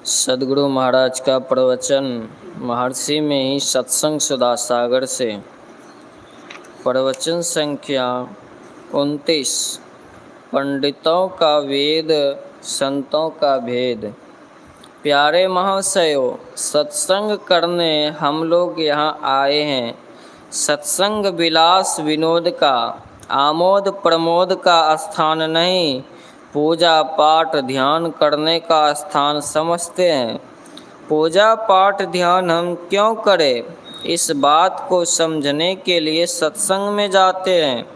सद्गुरु महाराज का प्रवचन महर्षि में ही सत्संग सुधा सागर से। प्रवचन संख्या 29। पंडितों का वेद, संतों का भेद। प्यारे महाशयों, सत्संग करने हम लोग यहाँ आए हैं। सत्संग विलास विनोद का, आमोद प्रमोद का स्थान नहीं, पूजा पाठ ध्यान करने का स्थान समझते हैं। पूजा पाठ ध्यान हम क्यों करें, इस बात को समझने के लिए सत्संग में जाते हैं।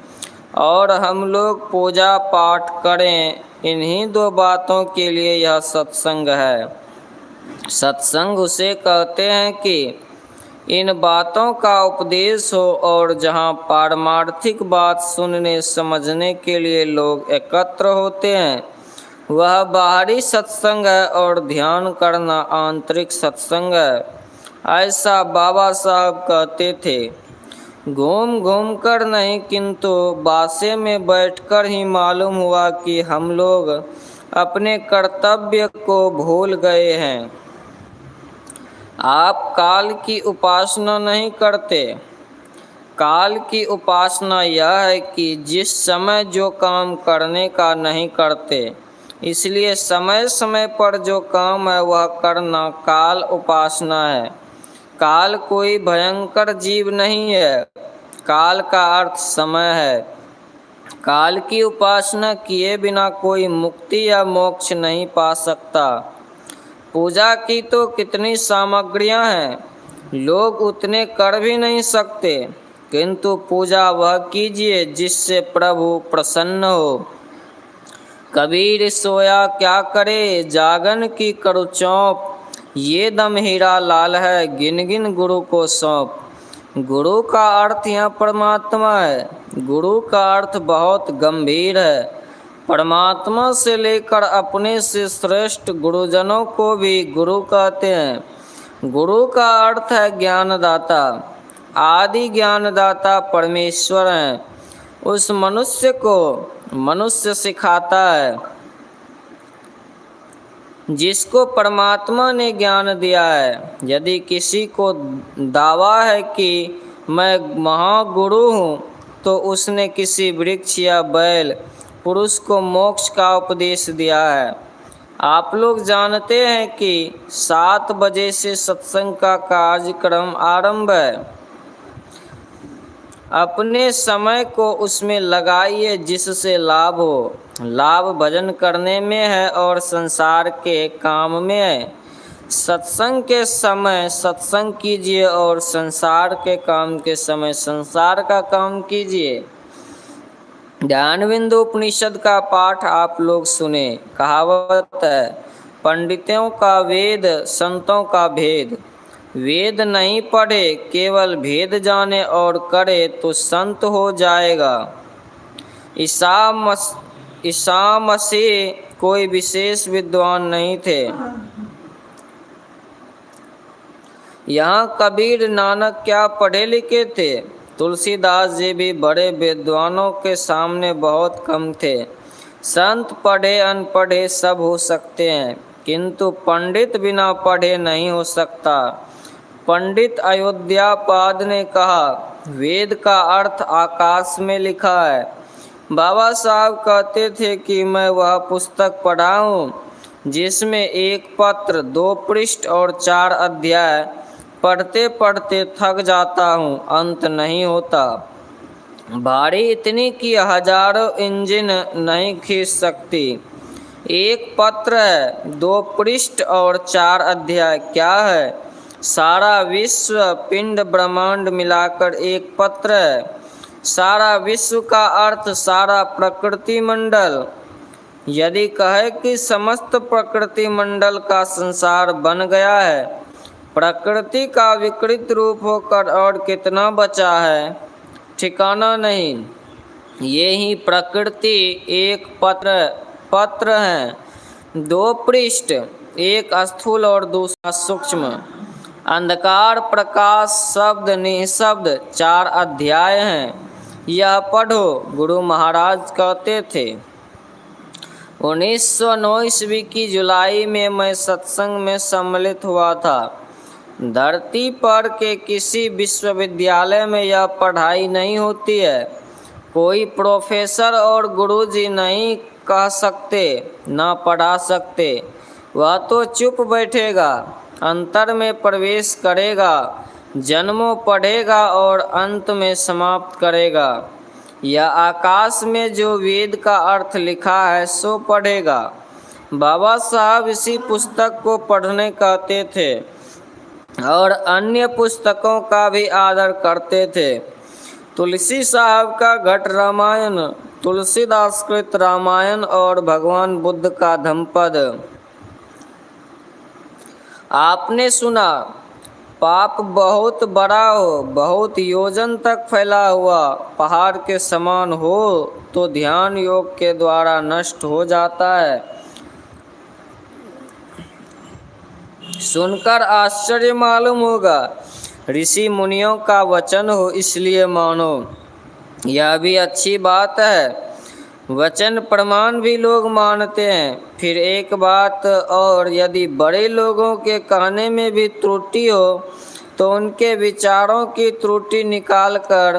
और हम लोग पूजा पाठ करें, इन्हीं दो बातों के लिए यह सत्संग है। सत्संग उसे कहते हैं कि इन बातों का उपदेश हो और जहाँ पारमार्थिक बात सुनने समझने के लिए लोग एकत्र होते हैं, वह बाहरी सत्संग है और ध्यान करना आंतरिक सत्संग है। ऐसा बाबा साहब कहते थे। घूम घूम कर नहीं, किंतु बासे में बैठकर ही मालूम हुआ कि हम लोग अपने कर्तव्य को भूल गए हैं। आप काल की उपासना नहीं करते। काल की उपासना यह है कि जिस समय जो काम करने का नहीं करते, इसलिए समय समय पर जो काम है वह करना काल उपासना है। काल कोई भयंकर जीव नहीं है। काल का अर्थ समय है। काल की उपासना किए बिना कोई मुक्ति या मोक्ष नहीं पा सकता। पूजा की तो कितनी सामग्रियां हैं, लोग उतने कर भी नहीं सकते, किंतु पूजा वह कीजिए जिससे प्रभु प्रसन्न हो। कबीर सोया क्या करे, जागन की करो चौंप, ये दम हीरा लाल है, गिन गिन गुरु को सौंप। गुरु का अर्थ यहाँ परमात्मा है। गुरु का अर्थ बहुत गंभीर है। परमात्मा से लेकर अपने से श्रेष्ठ गुरुजनों को भी गुरु कहते हैं। गुरु का अर्थ है ज्ञानदाता। आदि ज्ञानदाता परमेश्वर हैं। उस मनुष्य को मनुष्य सिखाता है जिसको परमात्मा ने ज्ञान दिया है। यदि किसी को दावा है कि मैं महागुरु हूँ, तो उसने किसी वृक्ष या बैल पुरुष को मोक्ष का उपदेश दिया है। आप लोग जानते हैं कि 7 बजे से सत्संग का कार्यक्रम आरंभ है। अपने समय को उसमें लगाइए जिससे लाभ हो। लाभ भजन करने में है और संसार के काम में है। सत्संग के समय सत्संग कीजिए और संसार के काम के समय संसार का काम कीजिए। ज्ञानबिंदु उपनिषद का पाठ आप लोग सुने। कहावत है, पंडितों का वेद, संतों का भेद। वेद नहीं पढ़े, केवल भेद जाने और करे तो संत हो जाएगा। ईसा मसीह कोई विशेष विद्वान नहीं थे। यहाँ कबीर नानक क्या पढ़े लिखे थे। तुलसीदास जी भी बड़े विद्वानों के सामने बहुत कम थे। संत पढ़े अनपढ़े सब हो सकते हैं, किंतु पंडित बिना पढ़े नहीं हो सकता। पंडित अयोध्यापाद ने कहा, वेद का अर्थ आकाश में लिखा है। बाबा साहब कहते थे कि मैं वह पुस्तक पढ़ा हूँ जिसमें 1 पत्र, 2 पृष्ठ और 4 अध्याय। पढ़ते पढ़ते थक जाता हूँ, अंत नहीं होता। भारी इतनी कि हजारों इंजन नहीं खींच सकती। 1 पत्र है, 2 पृष्ठ और 4 अध्याय क्या है? सारा विश्व पिंड ब्रह्मांड मिलाकर 1 पत्र है। सारा विश्व का अर्थ सारा प्रकृति मंडल। यदि कहे कि समस्त प्रकृति मंडल का संसार बन गया है, प्रकृति का विकृत रूप होकर और कितना बचा है, ठिकाना नहीं। ये ही प्रकृति 1 पत्र है, 2 पृष्ठ, 1 स्थूल और दूसरा सूक्ष्म। अंधकार प्रकाश शब्द निःशब्द 4 अध्याय हैं। यह पढ़ो, गुरु महाराज कहते थे। 1909 ईस्वी की जुलाई में मैं सत्संग में सम्मिलित हुआ था। धरती पर के किसी विश्वविद्यालय में यह पढ़ाई नहीं होती है। कोई प्रोफेसर और गुरुजी नहीं कह सकते, ना पढ़ा सकते। वह तो चुप बैठेगा, अंतर में प्रवेश करेगा, जन्मों पढ़ेगा और अंत में समाप्त करेगा। या आकाश में जो वेद का अर्थ लिखा है सो पढ़ेगा। बाबा साहब इसी पुस्तक को पढ़ने कहते थे और अन्य पुस्तकों का भी आदर करते थे। तुलसी साहब का घट रामायण, तुलसीदास कृत रामायण और भगवान बुद्ध का धम्मपद। आपने सुना, पाप बहुत बड़ा हो, बहुत योजन तक फैला हुआ पहाड़ के समान हो तो ध्यान योग के द्वारा नष्ट हो जाता है। सुनकर आश्चर्य मालूम होगा, ऋषि मुनियों का वचन हो इसलिए मानो, यह भी अच्छी बात है। वचन प्रमाण भी लोग मानते हैं। फिर एक बात और, यदि बड़े लोगों के कहने में भी त्रुटि हो तो उनके विचारों की त्रुटि निकाल कर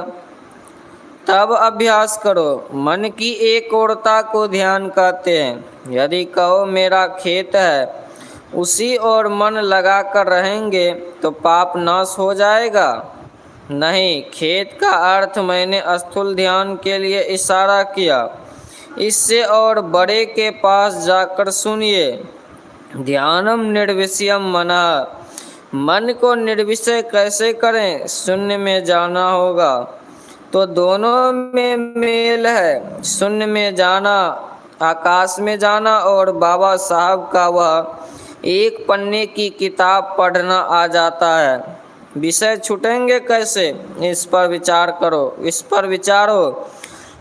तब अभ्यास करो। मन की एक ओरता को ध्यान कहते हैं। यदि कहो मेरा खेत है, उसी ओर मन लगा कर रहेंगे तो पाप नाश हो जाएगा। नहीं, खेत का अर्थ मैंने स्थूल ध्यान के लिए इशारा किया। इससे और बड़े के पास जाकर सुनिए। ध्यानम निर्विषयम मनः, मन को निर्विषय कैसे करें? शून्य में जाना होगा। तो दोनों में मेल है, शून्य में जाना, आकाश में जाना और बाबा साहब का वह एक पन्ने की किताब पढ़ना आ जाता है। विषय छूटेंगे कैसे? इस पर विचार करो, इस पर विचारो।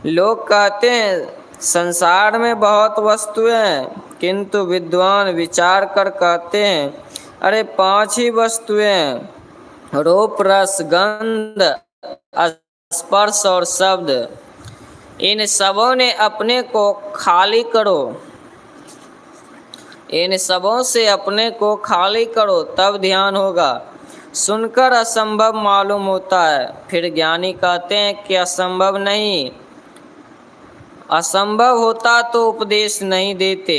लोग कहते हैं संसार में बहुत वस्तुएं हैं, किंतु विद्वान विचार कर कहते हैं अरे 5 ही वस्तुएं हैं, रूप, रस, गंध, स्पर्श और शब्द। इन सबों ने अपने को खाली करो, इन सबों से अपने को खाली करो तब ध्यान होगा। सुनकर असंभव मालूम होता है। फिर ज्ञानी कहते हैं कि असंभव नहीं, असंभव होता तो उपदेश नहीं देते।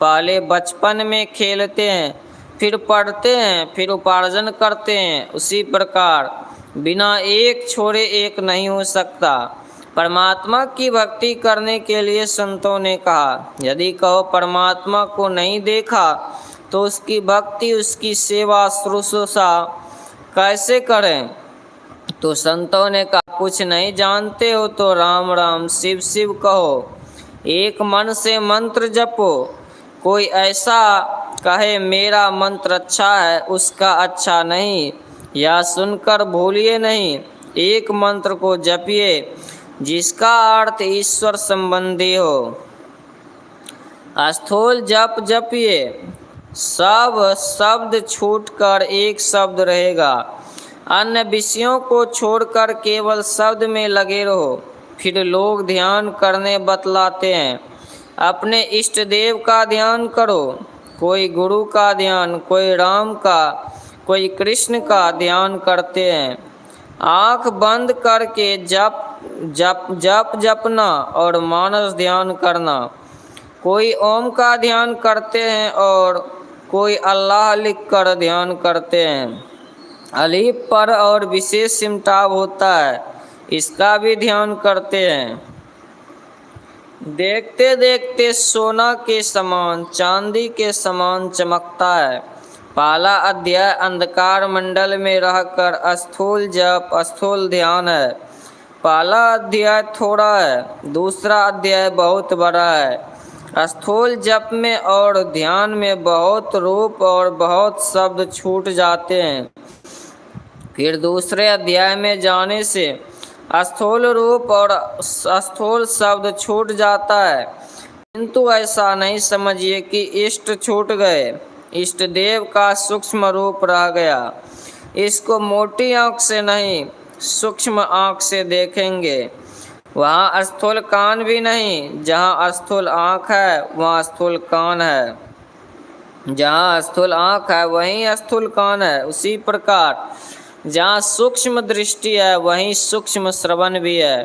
पहले बचपन में खेलते हैं, फिर पढ़ते हैं, फिर उपार्जन करते हैं। उसी प्रकार बिना एक छोड़े एक नहीं हो सकता। परमात्मा की भक्ति करने के लिए संतों ने कहा, यदि कहो परमात्मा को नहीं देखा तो उसकी भक्ति, उसकी सेवा शुश्रूषा कैसे करें? तो संतों ने कहा, कुछ नहीं जानते हो तो राम राम शिव शिव कहो, एक मन से मंत्र जपो। कोई ऐसा कहे मेरा मंत्र अच्छा है, उसका अच्छा नहीं, या सुनकर भूलिए नहीं। एक मंत्र को जपिए जिसका अर्थ ईश्वर संबंधी हो। स्थूल जप जपिए, सब शब्द छूटकर एक शब्द रहेगा। अन्य विषयों को छोड़कर केवल शब्द में लगे रहो। फिर लोग ध्यान करने बतलाते हैं। अपने इष्ट देव का ध्यान करो। कोई गुरु का ध्यान, कोई राम का, कोई कृष्ण का ध्यान करते हैं। आँख बंद करके जपना और मानस ध्यान करना। कोई ओम का ध्यान करते हैं और कोई अल्लाह लिखकर ध्यान करते हैं। अलीफ पर और विशेष सिमटाव होता है, इसका भी ध्यान करते हैं। देखते देखते सोना के समान, चांदी के समान चमकता है। पहला अध्याय अंधकार मंडल में रहकर स्थूल जप, स्थूल ध्यान है। पहला अध्याय थोड़ा है, दूसरा अध्याय बहुत बड़ा है। स्थूल जप में और ध्यान में बहुत रूप और बहुत शब्द छूट जाते हैं। फिर दूसरे अध्याय में जाने से स्थूल रूप और स्थूल शब्द छूट जाता है, किंतु ऐसा नहीं समझिए कि इष्ट छूट गए। इष्ट देव का सूक्ष्म रूप रह गया। इसको मोटी आँख से नहीं, सूक्ष्म आँख से देखेंगे वहाँ स्थूल कान भी नहीं, जहाँ स्थूल आँख है वहाँ स्थूल कान है, जहाँ स्थूल आँख है वहीं स्थूल कान है। उसी प्रकार जहाँ सूक्ष्म दृष्टि है वहीं सूक्ष्म श्रवण भी है।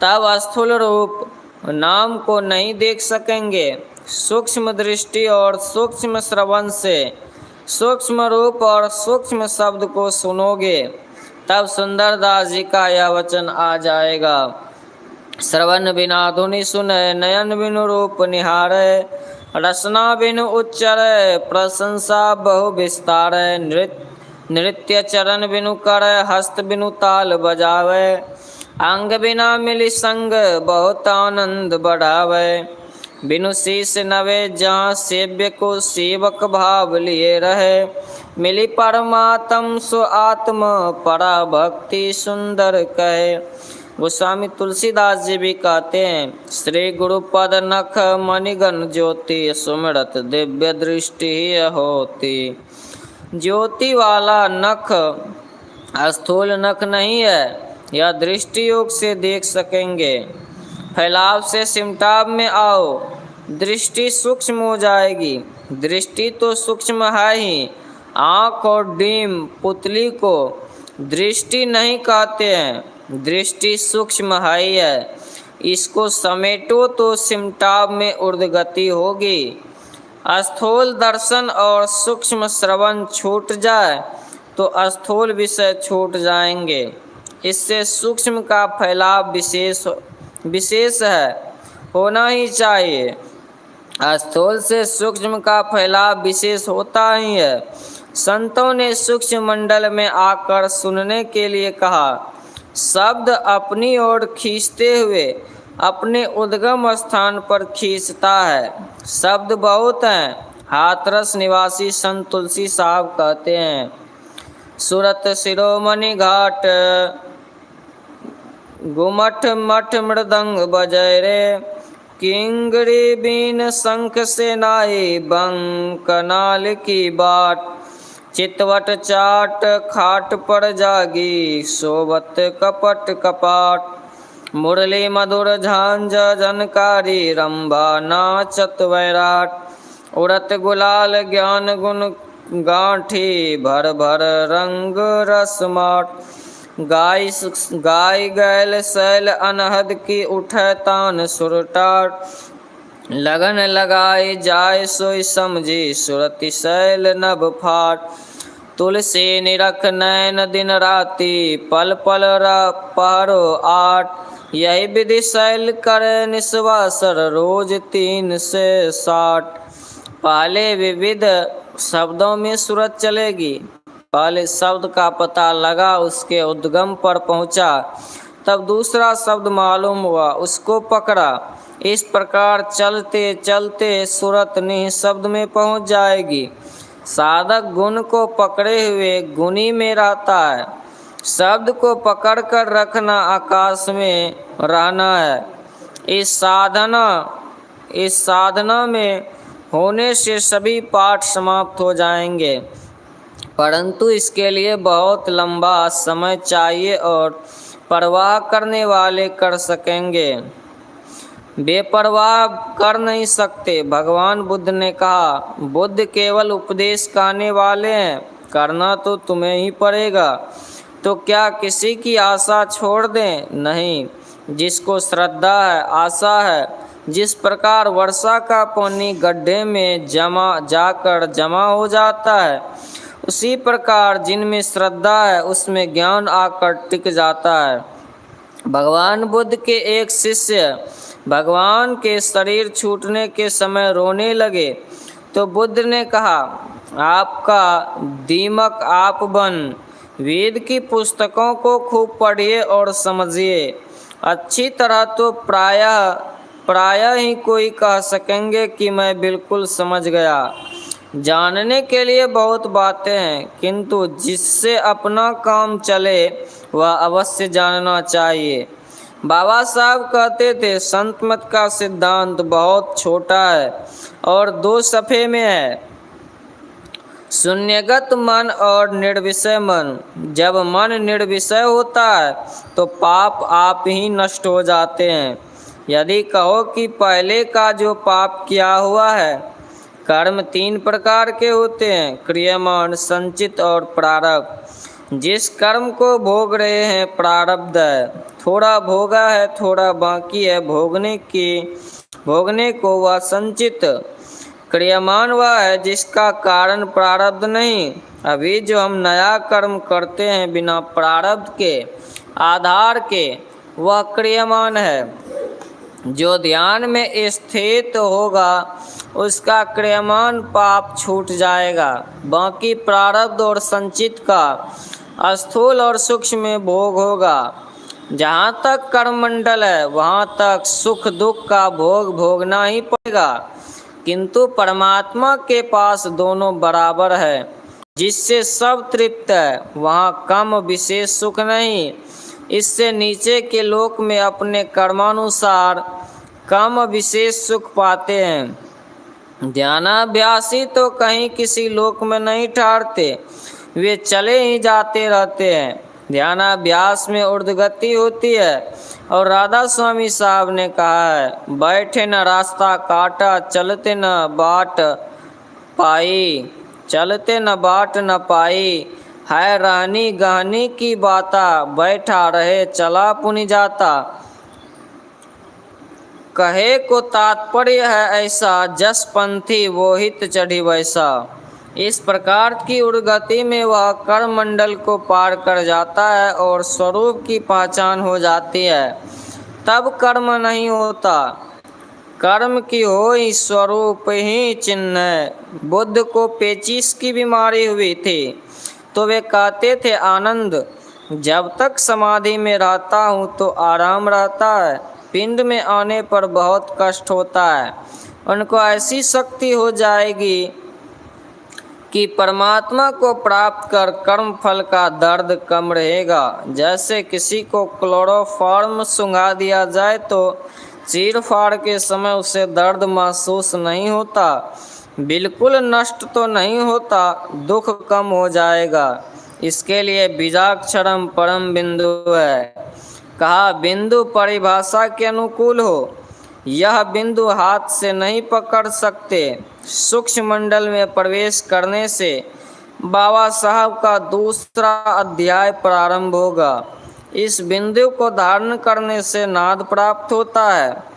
तब स्थूल रूप नाम को नहीं देख सकेंगे। सूक्ष्म दृष्टि और सूक्ष्म श्रवण से सूक्ष्म रूप और सूक्ष्म शब्द को सुनोगे, तब सुंदरदास जी का यह वचन आ जाएगा। श्रवण बिना धुनि सुने, नयन बिनु रूप निहारे, रसना बिनु उच्चरे, प्रशंसा बहु विस्तारे, नृत्य चरण बिनु करे, हस्त बिनु ताल बजावे, अंग बिना मिली संग बहुत आनंद बढ़ावे, बिनु शीस नवे जहाँ सेव्य को सेवक भाव लिए रहे, मिली परमात्म सो आत्म परा भक्ति सुंदर कहे। गोस्वामी तुलसीदास जी भी कहते हैं, श्री गुरुपद नख मणिगण ज्योति, सुमिरत दिव्य दृष्टि होती। ज्योति वाला नख स्थूल नख नहीं है, यह दृष्टि योग से देख सकेंगे। फैलाव से सिमटाव में आओ, दृष्टि सूक्ष्म हो जाएगी। दृष्टि तो सूक्ष्म है ही, आँख और डीम पुतली को दृष्टि नहीं कहते हैं, दृष्टि सूक्ष्म है ही है। इसको समेटो तो सिमटाव में ऊर्ध्वगति होगी। स्थूल दर्शन और सूक्ष्म श्रवण छूट जाए तो स्थूल विषय छूट जाएंगे। इससे सूक्ष्म का फैलाव विशेष है, होना ही चाहिए। स्थूल से सूक्ष्म का फैलाव विशेष होता ही है। संतों ने सूक्ष्म मंडल में आकर सुनने के लिए कहा। शब्द अपनी ओर खींचते हुए अपने उद्गम स्थान पर खींचता है। शब्द बहुत हैं। हाथरस निवासी संत तुलसी साहब कहते हैं, सूरत शिरोमणि घाट गुमठ मठ मृदंग बजय रे, किंगड़ी बीन शंख से नाई बंकनाल की बाट, चितवट चाट खाट पर जागी सोबत कपट कपाट, मुरली मधुर झांझ जनकारी रंभा नाचत वैराट, उड़त गुलाल ज्ञान गुण गांठी भर भर रंग रसमाट, गाय गैल शैल अनहद की उठे तान सुरटाट, लगन लगाई जाय सोई समझी सुरति शैल नभ फाट, तुलसी निरख नैन दिन राति पल पल पहरो आठ, यही विधि शैल करे निस्वासर रोज 3 से 60। पहले विविध शब्दों में सूरत चलेगी। पहले शब्द का पता लगा, उसके उद्गम पर पहुंचा, तब दूसरा शब्द मालूम हुआ, उसको पकड़ा। इस प्रकार चलते चलते सूरत निह शब्द में पहुंच जाएगी। साधक गुण को पकड़े हुए गुणी में रहता है। शब्द को पकड़ कर रखना आकाश में रहना है। इस साधना में होने से सभी पाठ समाप्त हो जाएंगे, परंतु इसके लिए बहुत लंबा समय चाहिए और परवाह करने वाले कर सकेंगे, बेपरवाह कर नहीं सकते। भगवान बुद्ध ने कहा, बुद्ध केवल उपदेश कहने वाले हैं, करना तो तुम्हें ही पड़ेगा। तो क्या किसी की आशा छोड़ दें? नहीं। जिसको श्रद्धा है, आशा है, जिस प्रकार वर्षा का पानी गड्ढे में जमा हो जाता है, उसी प्रकार जिनमें श्रद्धा है उसमें ज्ञान आकर टिक जाता है। भगवान बुद्ध के एक शिष्य भगवान के शरीर छूटने के समय रोने लगे, तो बुद्ध ने कहा, आपका दीमक आप बन, वेद की पुस्तकों को खूब पढ़िए और समझिए। अच्छी तरह तो प्रायः ही कोई कह सकेंगे कि मैं बिल्कुल समझ गया। जानने के लिए बहुत बातें हैं, किंतु जिससे अपना काम चले वह अवश्य जानना चाहिए। बाबा साहब कहते थे, संत मत का सिद्धांत बहुत छोटा है और 2 सफ़े में है। शून्यगत मन और निर्विषय मन। जब मन निर्विषय होता है तो पाप आप ही नष्ट हो जाते हैं। यदि कहो कि पहले का जो पाप किया हुआ है, कर्म 3 प्रकार के होते हैं, क्रियमाण, संचित और प्रारब्ध। जिस कर्म को भोग रहे हैं प्रारब्ध है, थोड़ा भोगा है, थोड़ा बाकी है भोगने को वह संचित। क्रियमान वह है जिसका कारण प्रारब्ध नहीं। अभी जो हम नया कर्म करते हैं बिना प्रारब्ध के आधार के, वह क्रियमान है। जो ध्यान में स्थित होगा उसका क्रियमान पाप छूट जाएगा। बाकी प्रारब्ध और संचित का स्थूल और सूक्ष्म में भोग होगा। जहाँ तक कर्ममंडल है वहाँ तक सुख दुख का भोग भोगना ही पड़ेगा, किंतु परमात्मा के पास दोनों बराबर है, जिससे सब तृप्त है। वहाँ कम विशेष सुख नहीं। इससे नीचे के लोक में अपने कर्मानुसार कम विशेष सुख पाते हैं। ध्यानाभ्यासी तो कहीं किसी लोक में नहीं ठहरते, वे चले ही जाते रहते हैं। ध्यानाभ्यास में ऊर्ध्वगति होती है। और राधा स्वामी साहब ने कहा है, बैठे न रास्ता काटा, चलते न बाट पाई, चलते न बाट न पाई, है रहनी गहनी की बाता, बैठा रहे चला पुनि जाता। कहे को तात्पर्य है ऐसा, जस पंथी वो हित चढ़ी वैसा। इस प्रकार की उर्गति में वह कर्म मंडल को पार कर जाता है और स्वरूप की पहचान हो जाती है। तब कर्म नहीं होता, कर्म की हो ही स्वरूप ही चिन्ह है। बुद्ध को पेचिश की बीमारी हुई थी तो वे कहते थे, आनंद, जब तक समाधि में रहता हूँ तो आराम रहता है, पिंड में आने पर बहुत कष्ट होता है। उनको ऐसी शक्ति हो जाएगी कि परमात्मा को प्राप्त कर कर्म फल का दर्द कम रहेगा। जैसे किसी को क्लोरोफॉर्म सुंघा दिया जाए तो चीर फाड़ के समय उसे दर्द महसूस नहीं होता, बिल्कुल नष्ट तो नहीं होता, दुख कम हो जाएगा। इसके लिए बीजाक्षरम परम बिंदु है। कहा बिंदु परिभाषा के अनुकूल हो, यह बिंदु हाथ से नहीं पकड़ सकते। सूक्ष्म मंडल में प्रवेश करने से बाबा साहब का दूसरा अध्याय प्रारंभ होगा। इस बिंदु को धारण करने से नाद प्राप्त होता है।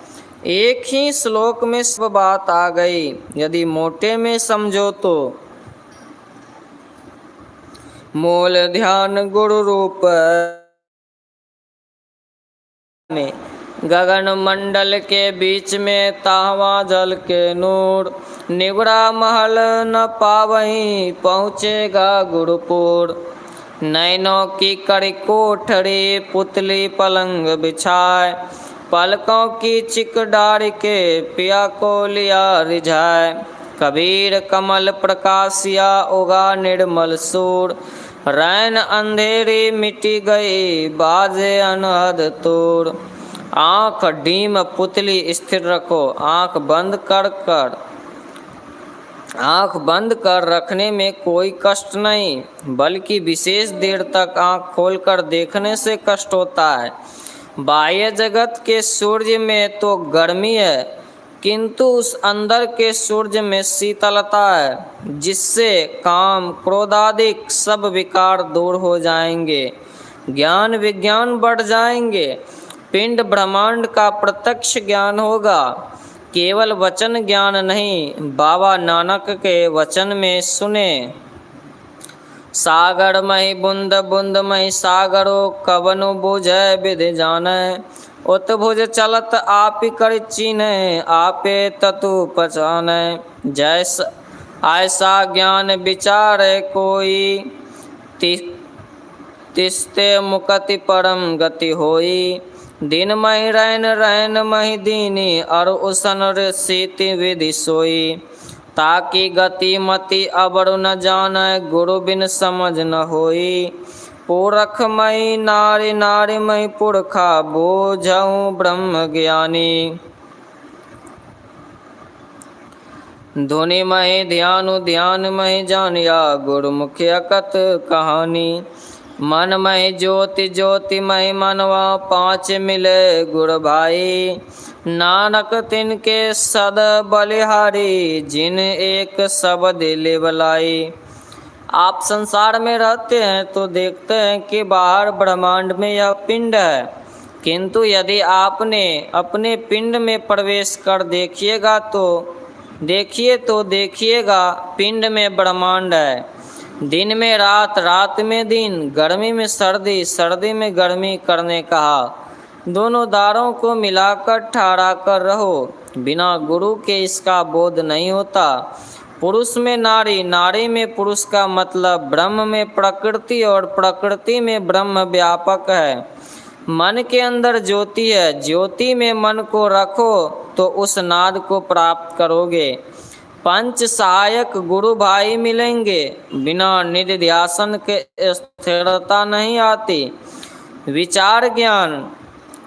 एक ही श्लोक में सब बात आ गई। यदि मोटे में समझो तो मूल ध्यान गुरु रूप में, गगन मंडल के बीच में ताहवा जल के नूर, निवड़ा महल न पावहीं पहुँचेगा गुरुपुर। नैनों की कड़ी कोठरी पुतली पलंग बिछाए, पलकों की चिक डार के पिया को लिया रिझाए। कबीर कमल प्रकाशिया उगा निर्मल सूर, रैन अंधेरी मिटी गई बाजे अनहद तूर। आँख डीम पुतली स्थिर रखो, आँख बंद कर रखने में कोई कष्ट नहीं, बल्कि विशेष देर तक आँख खोलकर देखने से कष्ट होता है। बाह्य जगत के सूर्य में तो गर्मी है, किंतु उस अंदर के सूर्य में शीतलता है, जिससे काम क्रोधादिक सब विकार दूर हो जाएंगे, ज्ञान विज्ञान बढ़ जाएंगे, पिंड ब्रह्मांड का प्रत्यक्ष ज्ञान होगा, केवल वचन ज्ञान नहीं। बाबा नानक के वचन में सुने, सागर मही बुंद बुंद मही सागरो, कवनु बुझै विधि जानै, उत्भुज चलत आप कर चीन्ह, आपे ततु पहचानै। जैसा ऐसा ज्ञान विचारे कोई, तिस्ते मुक्ति परम गति होई। दिन मही रहन मही दीनी, और उसन शीति विधि सोई। ताकि गति मति अबरु न जानै, गुरु बिन समझ न होई। पुरख मई नारी नारी मई पुरखा, बोझऊँ ब्रह्म ज्ञानी। धुनि महि ध्यानु ध्यान महि जानिया गुरुमुखि अकथ कहानी। मन महि ज्योति ज्योति महि मनवा पाँच मिले गुर भाई। नानक तिनके सद बलिहारी जिन एक शब्द लिवलाई। आप संसार में रहते हैं तो देखते हैं कि बाहर ब्रह्मांड में यह पिंड है, किंतु यदि आपने अपने पिंड में प्रवेश कर देखिएगा पिंड में ब्रह्मांड है। दिन में रात, रात में दिन, गर्मी में सर्दी, सर्दी में गर्मी करने कहा। दोनों दारों को मिलाकर ठहरा कर रहो। बिना गुरु के इसका बोध नहीं होता। पुरुष में नारी, नारी में पुरुष का मतलब ब्रह्म में प्रकृति और प्रकृति में ब्रह्म व्यापक है। मन के अंदर ज्योति है, ज्योति में मन को रखो तो उस नाद को प्राप्त करोगे। पंच सहायक गुरु भाई मिलेंगे, बिना निधिध्यासन के स्थिरता नहीं आती। विचार ज्ञान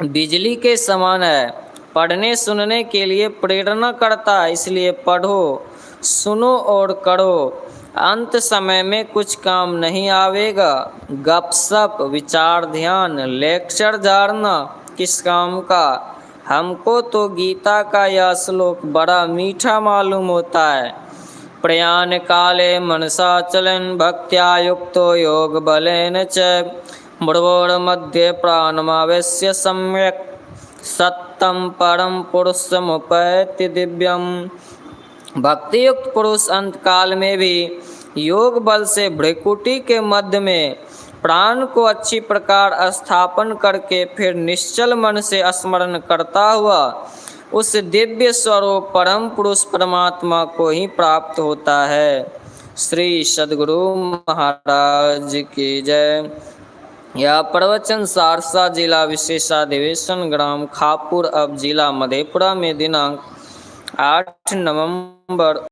बिजली के समान है, पढ़ने सुनने के लिए प्रेरणा करता है, इसलिए पढ़ो, सुनो और करो। अंत समय में कुछ काम नहीं आवेगा। गपशप, विचार ध्यान, लेक्चर झाड़ना किस काम का। हमको तो गीता का यह श्लोक बड़ा मीठा मालूम होता है। प्रयाण काले मनसा चलन भक्त्या युक्तो योग बलेन च मृगोर्मध्ये प्राणमावेश्य सम्यक सत्तम परम पुरुषमुपैति दिव्यम। भक्ति युक्त पुरुष अंत काल में भी योग बल से भ्रिकुटी के मध्य में प्राण को अच्छी प्रकार स्थापन करके फिर निश्चल मन से स्मरण करता हुआ उस दिव्य स्वरूप परम पुरुष परमात्मा को ही प्राप्त होता है। श्री सद्गुरु महाराज की जय। यह प्रवचन सहरसा जिला विशेषाधिवेशन ग्राम खापुर अब जिला मधेपुरा में दिनांक 8 नवंबर